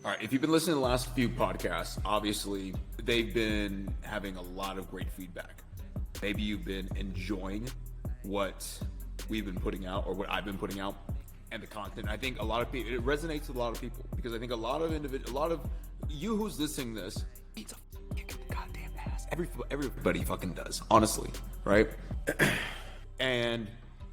All right, if you've been listening to the last few podcasts, obviously they've been having a lot of great feedback. Maybe you've been enjoying what we've been putting out or what I've been putting out and the content. I think a lot of people, it resonates with a lot of people because I think a lot of you who's listening to this needs a kick in the goddamn ass. Everybody fucking does, honestly, right? And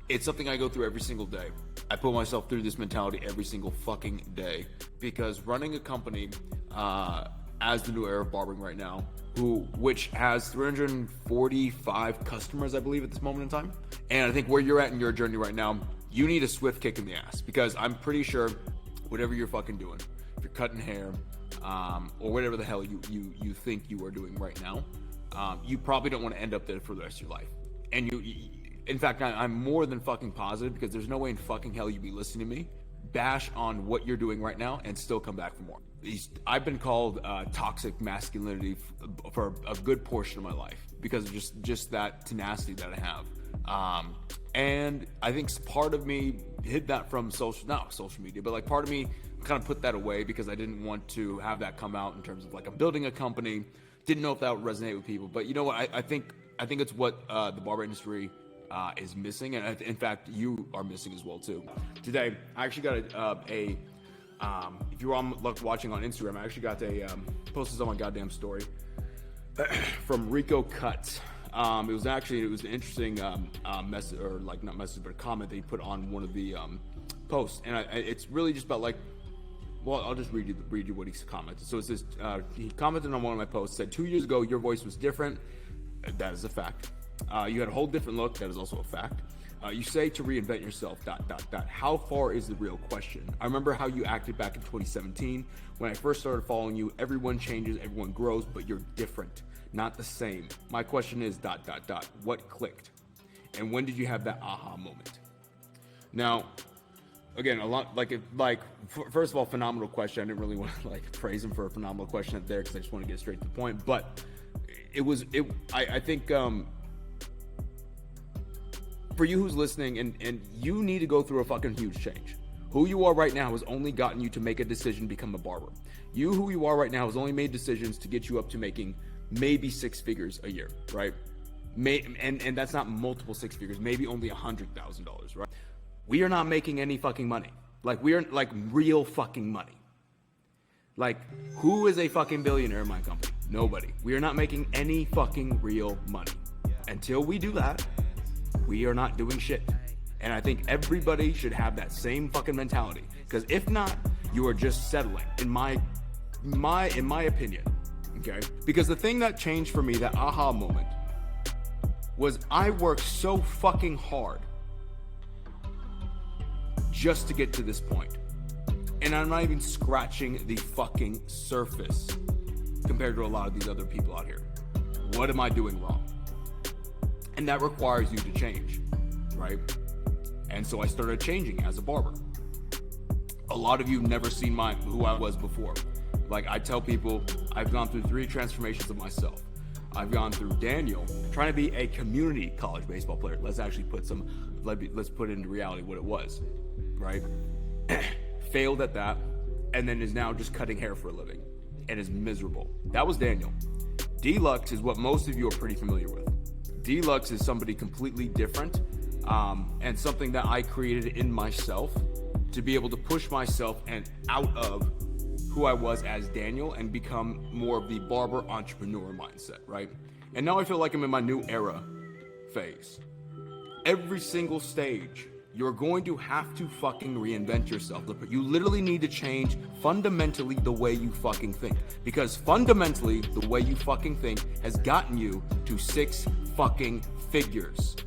it's something I go through every single day. I put myself through this mentality every single fucking day because running a company as the new era of barbering right now, which has 345 customers, I believe, at this moment in time. And I think where you're at in your journey right now, you need a swift kick in the ass because I'm pretty sure whatever you're fucking doing, if you're cutting hair or whatever the hell you think you are doing right now, you probably don't want to end up there for the rest of your life. And in fact, I'm more than fucking positive because there's no way in fucking hell you'd be listening to me bash on what you're doing right now and still come back for more. I've been called toxic masculinity for a good portion of my life because of just that tenacity that I have. And I think part of me hid that from not social media, but like part of me kind of put that away because I didn't want to have that come out in terms of like I'm building a company. Didn't know if that would resonate with people, but you know what? I think it's what the barber industry is missing, and in fact, you are missing as well too. Today, I actually got if you're watching on Instagram, I actually got posted on my goddamn story from Rico Cuts. It was an interesting message, or like not message, but a comment that he put on one of the posts, and it's really just about like. Well, I'll just read you what he commented. So it says, he commented on one of my posts, said, 2 years ago, your voice was different. That is a fact. You had a whole different look. That is also a fact. You say to reinvent yourself, ... How far is the real question? I remember how you acted back in 2017. When I first started following you, everyone changes, everyone grows, but you're different. Not the same. My question is ... What clicked? And when did you have that aha moment? Now, again, a lot first of all, phenomenal question. I didn't really want to like praise him for a phenomenal question up there because I just want to get straight to the point. But I think for you who's listening, and you need to go through a fucking huge change. Who you are right now has only gotten you to make a decision to become a barber. Who you are right now has only made decisions to get you up to making maybe 6 figures a year, right? And that's not multiple 6 figures, maybe only $100,000, right? We are not making any fucking money. Like, we are like real fucking money. Like, who is a fucking billionaire in my company? Nobody. We are not making any fucking real money. Until we do that, we are not doing shit. And I think everybody should have that same fucking mentality. Because if not, you are just settling, in my opinion. Okay? Because the thing that changed for me, that aha moment, was I worked so fucking hard just to get to this point. And I'm not even scratching the fucking surface compared to a lot of these other people out here. What am I doing wrong? And that requires you to change, right? And so I started changing as a barber. A lot of you have never seen who I was before. Like I tell people, I've gone through 3 transformations of myself. I've gone through Daniel, trying to be a community college baseball player. Let's put it into reality what it was, right? Failed at that, and then is now just cutting hair for a living, and is miserable. That was Daniel. Deluxe is what most of you are pretty familiar with. Deluxe is somebody completely different, and something that I created in myself to be able to push myself and out of who I was as Daniel and become more of the barber entrepreneur mindset, right? And now I feel like I'm in my new era phase. Every single stage, you're going to have to fucking reinvent yourself. You literally need to change fundamentally the way you fucking think. Because fundamentally, the way you fucking think has gotten you to 6 fucking figures.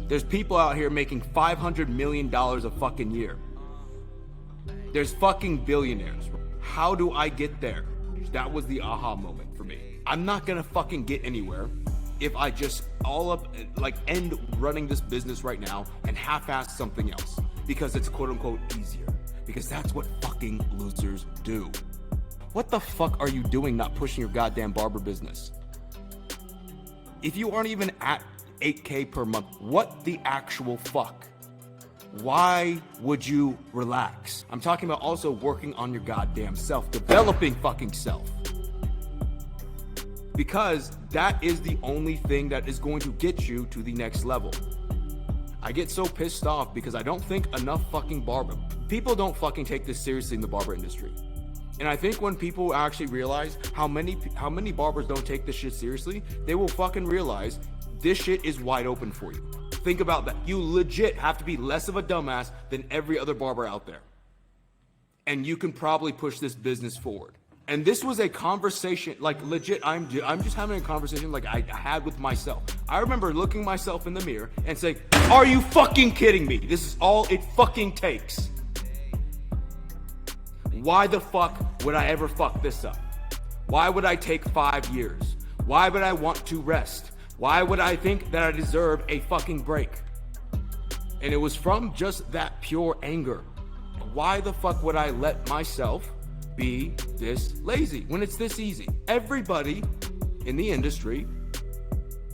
There's people out here making $500 million a fucking year. There's fucking billionaires. How do I get there? That was the aha moment for me. I'm not gonna fucking get anywhere if I just end running this business right now and half-ass something else because it's quote-unquote easier. Because that's what fucking losers do. What the fuck are you doing not pushing your goddamn barber business? If you aren't even at 8K per month, what the actual fuck? Why would you relax? I'm talking about also working on your goddamn self, developing fucking self. Because that is the only thing that is going to get you to the next level. I get so pissed off because I don't think enough fucking people don't fucking take this seriously in the barber industry. And I think when people actually realize how many barbers don't take this shit seriously, they will fucking realize this shit is wide open for you. Think about that. You legit have to be less of a dumbass than every other barber out there. And you can probably push this business forward. And this was a conversation, like legit, I'm just having a conversation like I had with myself. I remember looking myself in the mirror and saying, are you fucking kidding me? This is all it fucking takes. Why the fuck would I ever fuck this up? Why would I take 5 years? Why would I want to rest? Why would I think that I deserve a fucking break? And it was from just that pure anger. Why the fuck would I let myself be this lazy when it's this easy? Everybody in the industry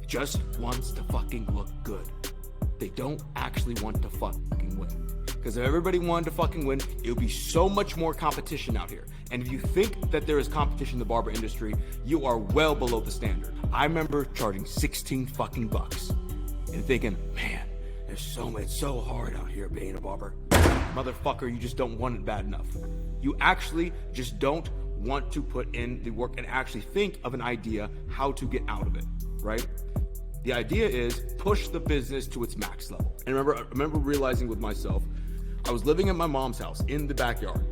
just wants to fucking look good. They don't actually want to fucking win. Because if everybody wanted to fucking win, it would be so much more competition out here. And if you think that there is competition in the barber industry, you are well below the standard. I remember charging 16 fucking bucks and thinking, man, it's so hard out here being a barber. Motherfucker, you just don't want it bad enough. You actually just don't want to put in the work and actually think of an idea how to get out of it, right? The idea is push the business to its max level. And I remember realizing with myself, I was living at my mom's house in the backyard,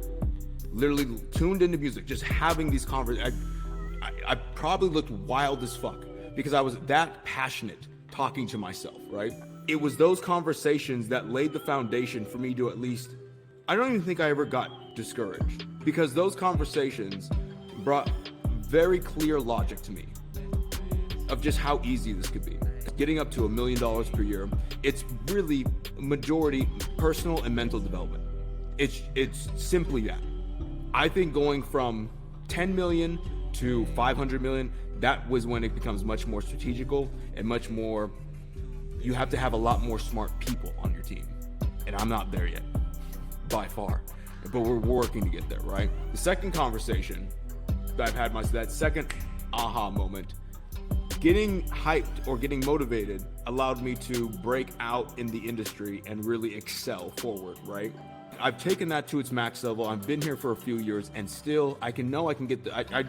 literally tuned into music, just having these conversations. I probably looked wild as fuck because I was that passionate talking to myself, right? It was those conversations that laid the foundation for me to at least, I don't even think I ever got discouraged because those conversations brought very clear logic to me of just how easy this could be. Getting up to $1 million per year, it's really majority personal and mental development. It's simply that. I think going from 10 million to 500 million, that was when it becomes much more strategical and much more, you have to have a lot more smart people on your team. And I'm not there yet, by far. But we're working to get there, right? The second conversation that I've had that second aha moment, getting hyped or getting motivated allowed me to break out in the industry and really excel forward, right? I've taken that to its max level. I've been here for a few years and still I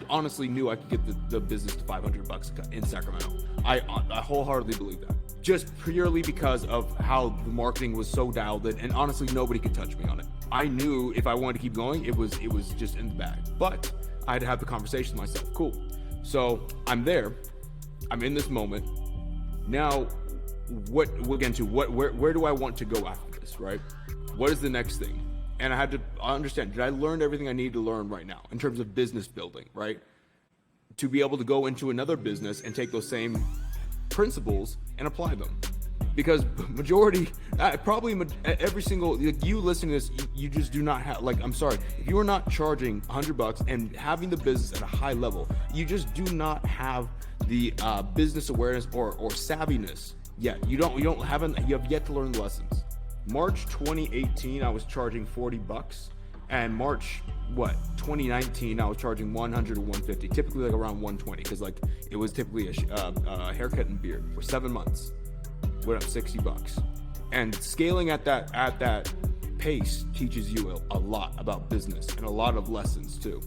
honestly knew I could get the business to $500 in Sacramento. I wholeheartely believe that. Just purely because of how the marketing was so dialed in, and honestly nobody could touch me on it. I knew if I wanted to keep going, it was just in the bag. But I had to have the conversation with myself. Cool. So I'm there. I'm in this moment. Now, where do I want to go after this, right? What is the next thing? And I had to understand, did I learn everything I need to learn right now in terms of business building, right? To be able to go into another business and take those same principles and apply them. Because every single, you listening to this, you just do not have, I'm sorry, if you are not charging $100 and having the business at a high level, you just do not have the business awareness or savviness yet. You have yet to learn the lessons. March 2018, I was charging $40, and March 2019, I was charging $100 to $150, typically around $120, because it was typically a haircut and beard for 7 months. Went up $60, and scaling at that pace teaches you a lot about business and a lot of lessons too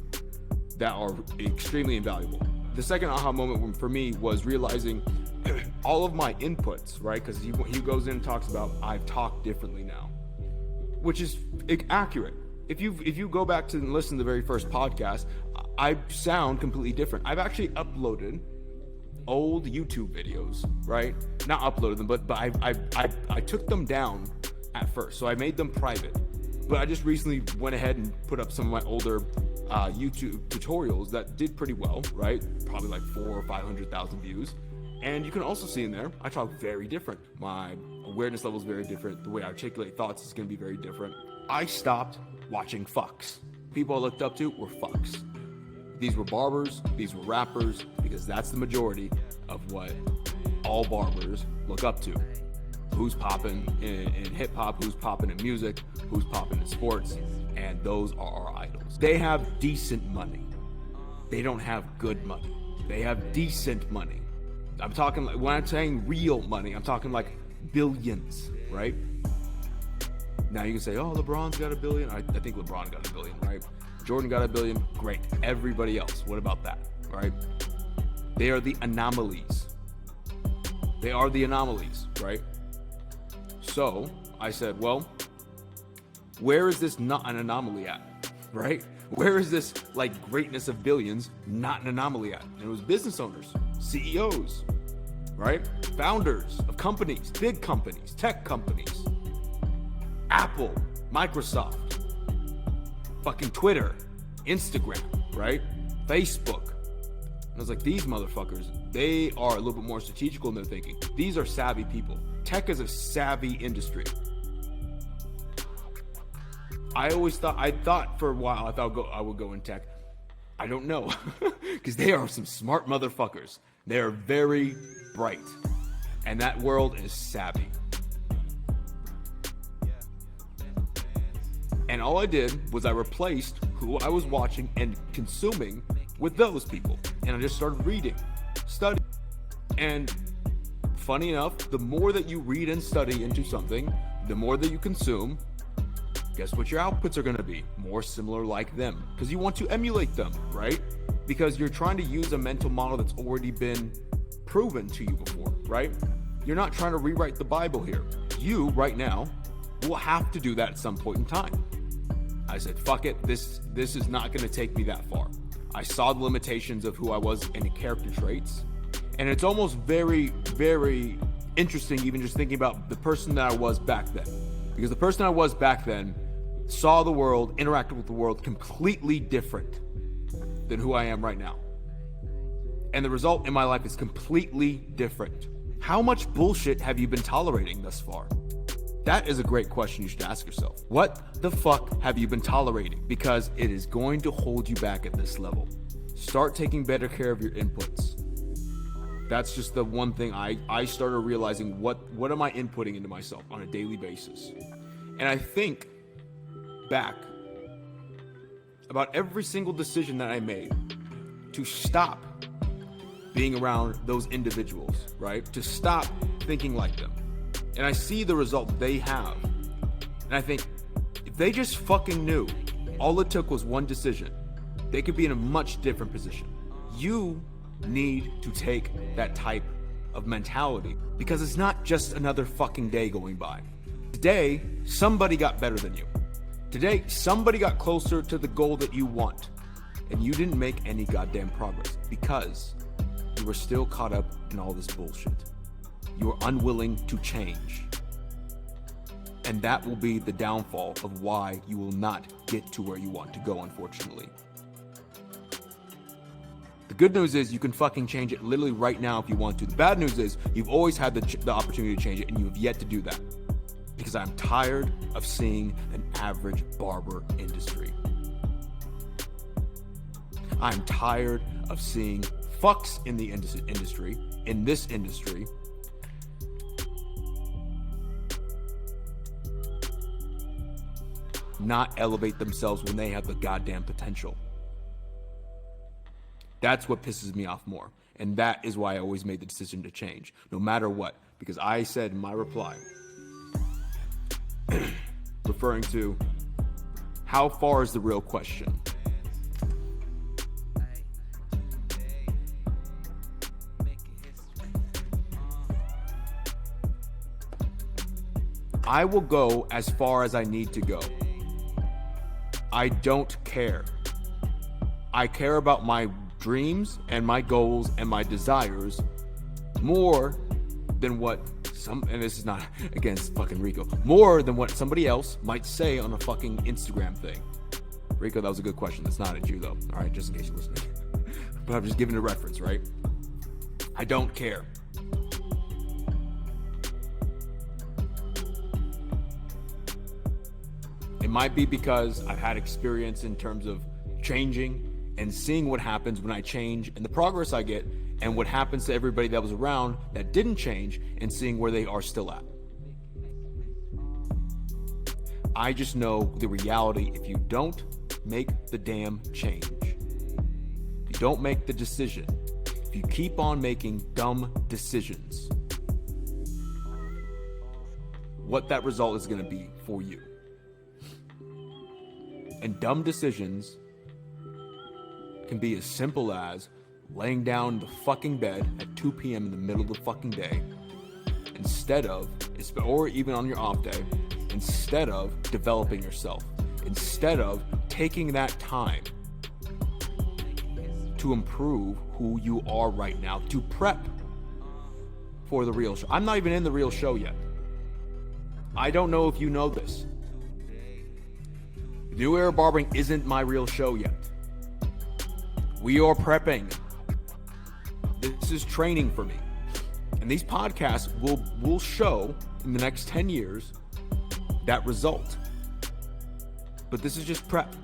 that are extremely invaluable. The second aha moment for me was realizing all of my inputs, right? Because he goes in and talks about I've talked differently now, which is accurate. If you go back to and listen to the very first podcast, I sound completely different. I've actually uploaded old YouTube videos, right? Not uploaded them, but I took them down at first, so I made them private. But I just recently went ahead and put up some of my older YouTube tutorials that did pretty well, right? Probably like 400,000 or 500,000 views. And you can also see in there, I talk very different. My awareness level is very different. The way I articulate thoughts is going to be very different. I stopped watching fucks. People I looked up to were fucks. These were barbers, these were rappers, because that's the majority of what all barbers look up to. who's popping in hip hop, who's popping in music, who's popping in sports, and those are our idols. They have decent money. They don't have good money. They have decent money. I'm talking, when I'm saying real money, I'm talking like billions, right? Now you can say, oh, LeBron's got $1 billion. I think LeBron got $1 billion, right? Jordan got $1 billion. Great. Everybody else, what about that, right? They are the anomalies. They are the anomalies, right? So I said, well, where is this not an anomaly at, right? Where is this like greatness of billions not an anomaly at? And it was business owners, CEOs, right? Founders of companies, big companies, tech companies, Apple, Microsoft, fucking Twitter, Instagram, right? Facebook. And I was like, these motherfuckers, they are a little bit more strategical in their thinking. These are savvy people. Tech is a savvy industry. I thought for a while, I would go in tech. I don't know, because they are some smart motherfuckers. They are very bright, and that world is savvy. And all I did was I replaced who I was watching and consuming with those people. And I just started reading, studying. And funny enough, the more that you read and study into something, the more that you consume, guess what your outputs are going to be? More similar like them. Because you want to emulate them, right? Because you're trying to use a mental model that's already been proven to you before, right? You're not trying to rewrite the Bible here. You, right now, will have to do that at some point in time. I said, fuck it, this is not going to take me that far. I saw the limitations of who I was and the character traits. And it's almost very, very interesting even just thinking about the person that I was back then. Because the person I was back then saw the world, interacted with the world completely different than who I am right now. And the result in my life is completely different. How much bullshit have you been tolerating thus far? That is a great question you should ask yourself. What the fuck have you been tolerating? Because it is going to hold you back at this level. Start taking better care of your inputs. That's just the one thing I started realizing. What am I inputting into myself on a daily basis? And I think back about every single decision that I made to stop being around those individuals, right? To stop thinking like them. And I see the result they have. And I think, if they just fucking knew, all it took was one decision, they could be in a much different position. You need to take that type of mentality, because it's not just another fucking day going by. Today, somebody got better than you. Today, somebody got closer to the goal that you want. And you didn't make any goddamn progress because you were still caught up in all this bullshit. You're unwilling to change. And that will be the downfall of why you will not get to where you want to go, unfortunately. The good news is you can fucking change it literally right now if you want to. The bad news is you've always had the opportunity to change it, and you have yet to do that. Because I'm tired of seeing an average barber industry. I'm tired of seeing fucks in the industry, in this industry, not elevate themselves when they have the goddamn potential. That's what pisses me off more. And that is why I always made the decision to change, no matter what. Because I said in my reply, referring to how far is the real question? I will go as far as I need to go. I don't care. I care about my dreams and my goals and my desires more than what and this is not against fucking Rico, more than what somebody else might say on a fucking Instagram thing. Rico, that was a good question. That's not at you though. All right, just in case you're listening. But I'm just giving a reference, right? I don't care. It might be because I've had experience in terms of changing and seeing what happens when I change and the progress I get and what happens to everybody that was around that didn't change and seeing where they are still at. I just know the reality. If you don't make the damn change, if you don't make the decision, if you keep on making dumb decisions, what that result is going to be for you. And dumb decisions can be as simple as laying down in the fucking bed at 2 p.m. in the middle of the fucking day, instead of, or even on your off day, instead of developing yourself, instead of taking that time to improve who you are right now, to prep for the real show. I'm not even in the real show yet. I don't know if you know this. New Era Barbering isn't my real show yet. We are prepping. This is training for me. And these podcasts will show in the next 10 years that result. But this is just prep.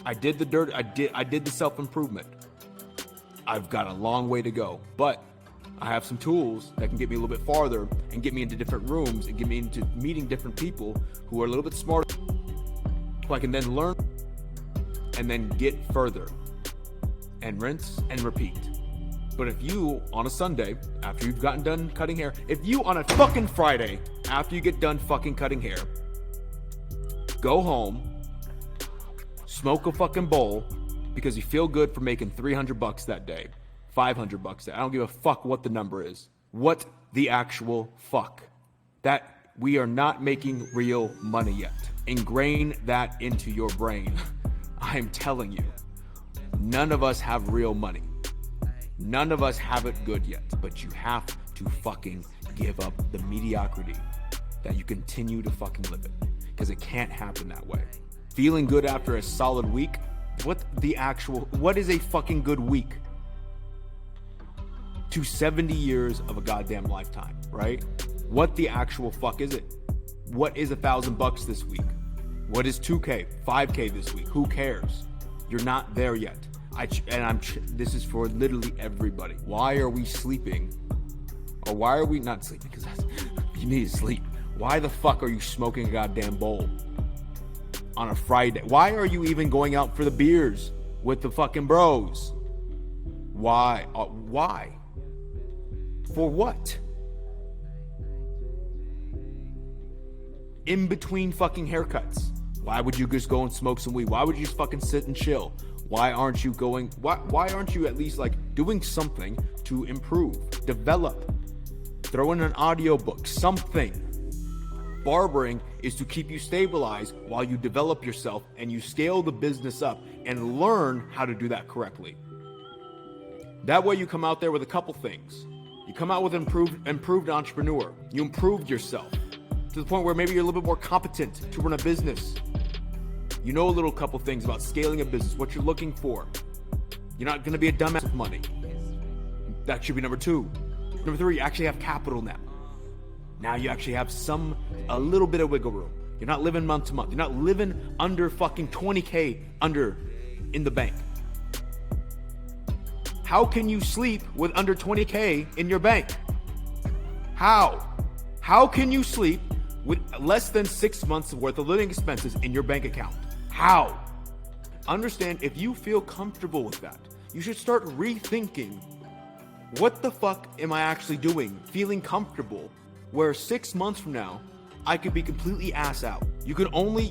I did the dirt. I did the self-improvement. I've got a long way to go, but I have some tools that can get me a little bit farther and get me into different rooms and get me into meeting different people who are a little bit smarter, who I can then learn and then get further and rinse and repeat. But if you, on a Sunday, after you've gotten done cutting hair, if you on a fucking Friday, after you get done fucking cutting hair, go home, smoke a fucking bowl because you feel good for making $300 that day, $500 that day. I don't give a fuck what the number is. What the actual fuck? That we are not making real money yet. Ingrain that into your brain. I'm telling you, none of us have real money. None of us have it good yet, but you have to fucking give up the mediocrity that you continue to fucking live in, because it can't happen that way. Feeling good after a solid week? What is a fucking good week? To 70 years of a goddamn lifetime, right? What the actual fuck is it? What is $1,000 this week? What is 2K, 5K this week? Who cares? You're not there yet. This is for literally everybody. Why are we sleeping? Or why are we not sleeping? Because you need to sleep. Why the fuck are you smoking a goddamn bowl on a Friday? Why are you even going out for the beers with the fucking bros? Why? Why? For what? In between fucking haircuts. Why would you just go and smoke some weed? Why would you just fucking sit and chill? Why aren't you going? Why aren't you at least like doing something to improve, develop, throw in an audiobook, something? Barbering is to keep you stabilized while you develop yourself and you scale the business up and learn how to do that correctly. That way you come out there with a couple things. You come out with an improved entrepreneur. You improved yourself to the point where maybe you're a little bit more competent to run a business. You know a little couple things about scaling a business, what you're looking for. You're not going to be a dumbass with money. That should be number 2. Number 3, you actually have capital now. Now you actually have a little bit of wiggle room. You're not living month to month. You're not living under fucking 20K in the bank. How can you sleep with under 20K in your bank? How? How can you sleep with less than 6 months worth of living expenses in your bank account? How? Understand, if you feel comfortable with that, you should start rethinking, what the fuck am I actually doing? Feeling comfortable where 6 months from now, I could be completely ass out. You only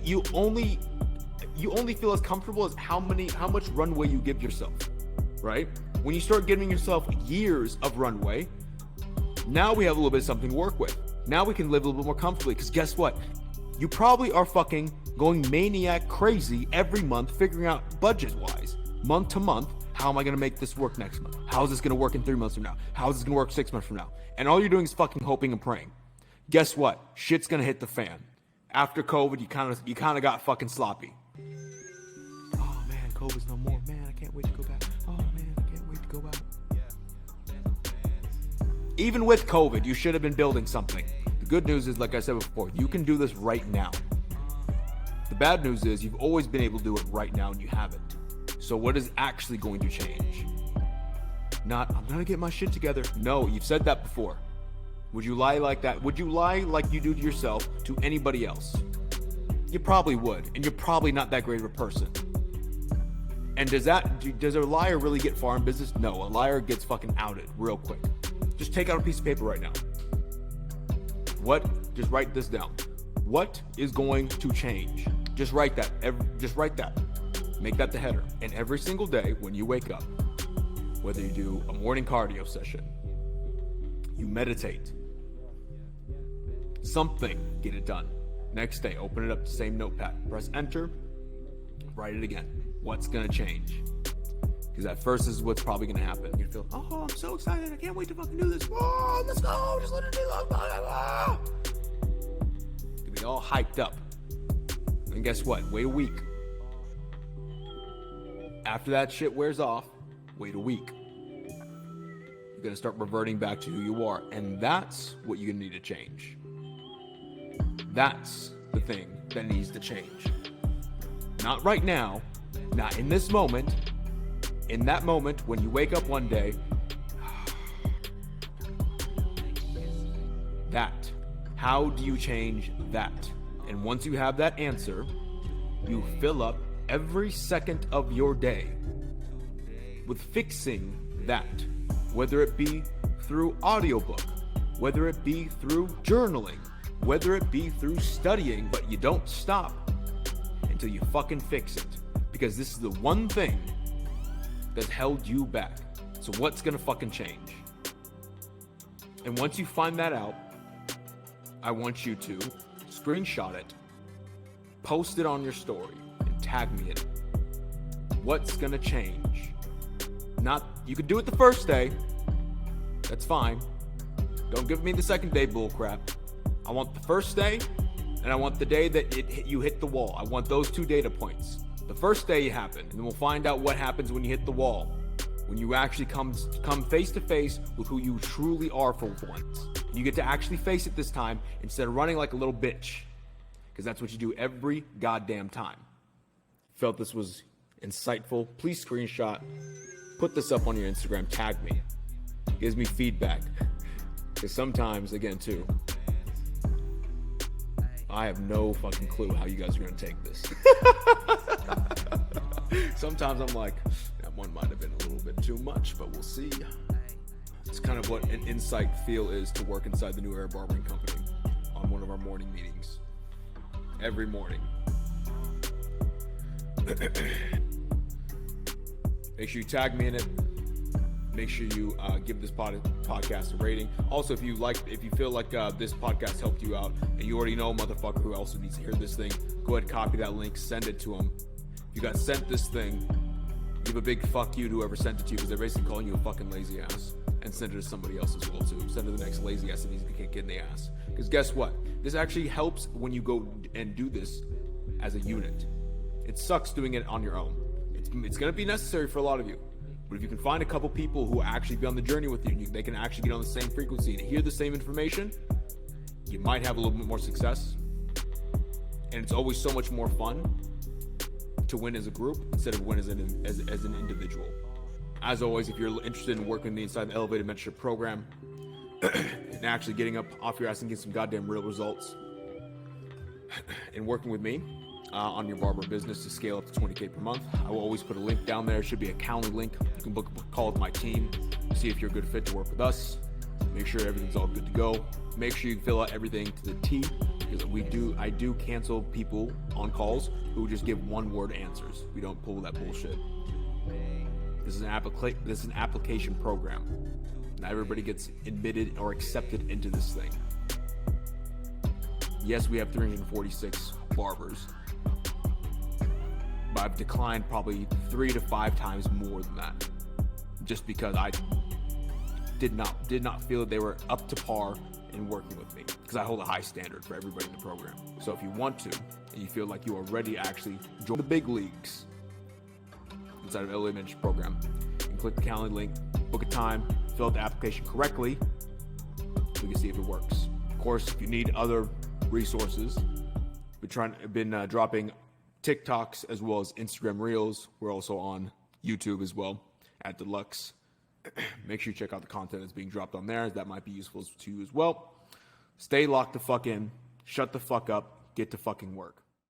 feel as comfortable as how much runway you give yourself, right? When you start giving yourself years of runway, now we have a little bit of something to work with. Now we can live a little bit more comfortably, because guess what? You probably are fucking going maniac crazy every month, figuring out budget-wise, month to month, how am I going to make this work next month? How is this going to work in 3 months from now? How is this going to work 6 months from now? And all you're doing is fucking hoping and praying. Guess what? Shit's going to hit the fan. After COVID, you kind of got fucking sloppy. Oh man, COVID's no more. Man, I can't wait to go back. Oh man, I can't wait to go back. Even with COVID, you should have been building something. The good news is, like I said before, you can do this right now. The bad news is you've always been able to do it right now and you haven't. So what is actually going to change? Not, I'm going to get my shit together. No, you've said that before. Would you lie like that? Would you lie like you do to yourself to anybody else? You probably would, and you're probably not that great of a person. And does a liar really get far in business? No, a liar gets fucking outed real quick. Just take out a piece of paper right now. Just write this down. What is going to change? Just write that. Just write that. Make that the header. And every single day when you wake up, whether you do a morning cardio session, you meditate, something, get it done. Next day, open it up, the same notepad, press enter, write it again. What's gonna change? Because at first, this is what's probably gonna happen. You're gonna feel, oh, I'm so excited, I can't wait to fucking do this. Whoa, let's go, just let it be. You'll be all hyped up. And guess what? Wait a week. After that shit wears off, wait a week. You're gonna start reverting back to who you are. And that's what you're gonna need to change. That's the thing that needs to change. Not right now, not in this moment. In that moment when you wake up one day, that. How do you change that? And once you have that answer, you fill up every second of your day with fixing that. Whether it be through audiobook, whether it be through journaling, whether it be through studying, but you don't stop until you fucking fix it. Because this is the one thing that's held you back. So what's gonna fucking change? And once you find that out, I want you to screenshot it, post it on your story, and tag me in it. What's gonna change? You could do it the first day. That's fine. Don't give me the second day bullcrap. I want the first day, and I want the day that you hit the wall. I want those 2 data points. The first day you happen, and then we'll find out what happens when you hit the wall. When you actually come face to face with who you truly are for once. You get to actually face it this time instead of running like a little bitch. Because that's what you do every goddamn time. Felt this was insightful? Please screenshot. Put this up on your Instagram. Tag me. Gives me feedback. Because sometimes, again, too, I have no fucking clue how you guys are going to take this. Sometimes I'm like, that one might have been a little bit too much, but we'll see. It's kind of what an insight feel is to work inside the New Era Barbering Company on one of our morning meetings. Every morning. Make sure you tag me in it. Make sure you give this podcast a rating. Also, if you feel like this podcast helped you out, and you already know a motherfucker who also needs to hear this thing, go ahead, copy that link, send it to them. If you got sent this thing, give a big fuck you to whoever sent it to you, because they're basically calling you a fucking lazy ass. And send it to somebody else as well too. Send it to the next lazy ass that needs to get kicked in the ass. Because guess what? This actually helps when you go and do this as a unit. It sucks doing it on your own. It's going to be necessary for a lot of you. But if you can find a couple people who actually be on the journey with you, they can actually get on the same frequency and hear the same information, you might have a little bit more success. And it's always so much more fun to win as a group instead of win as an individual. As always, if you're interested in working with me inside the Elevated Mentorship Program and actually getting up off your ass and getting some goddamn real results and working with me on your barber business to scale up to 20K per month, I will always put a link down there. It should be a Calendly link. You can book a call with my team, see if you're a good fit to work with us, make sure everything's all good to go. Make sure you fill out everything to the T, because I do cancel people on calls who just give one-word answers. We don't pull that bullshit. This is an application program. Not everybody gets admitted or accepted into this thing. Yes, we have 346 barbers, but I've declined probably 3 to 5 times more than that, just because I did not feel that they were up to par in working with me, because I hold a high standard for everybody in the program. So if you want to, and you feel like you are ready to actually join the big leagues inside of LA Mentorship Program, you can click the Calendly link, book a time, fill out the application correctly, so we can see if it works. Of course, if you need other resources, we've been dropping TikToks as well as Instagram Reels. We're also on YouTube as well at Deluxe. Make sure you check out the content that's being dropped on there. That might be useful to you as well. Stay locked the fuck in. Shut the fuck up. Get to fucking work.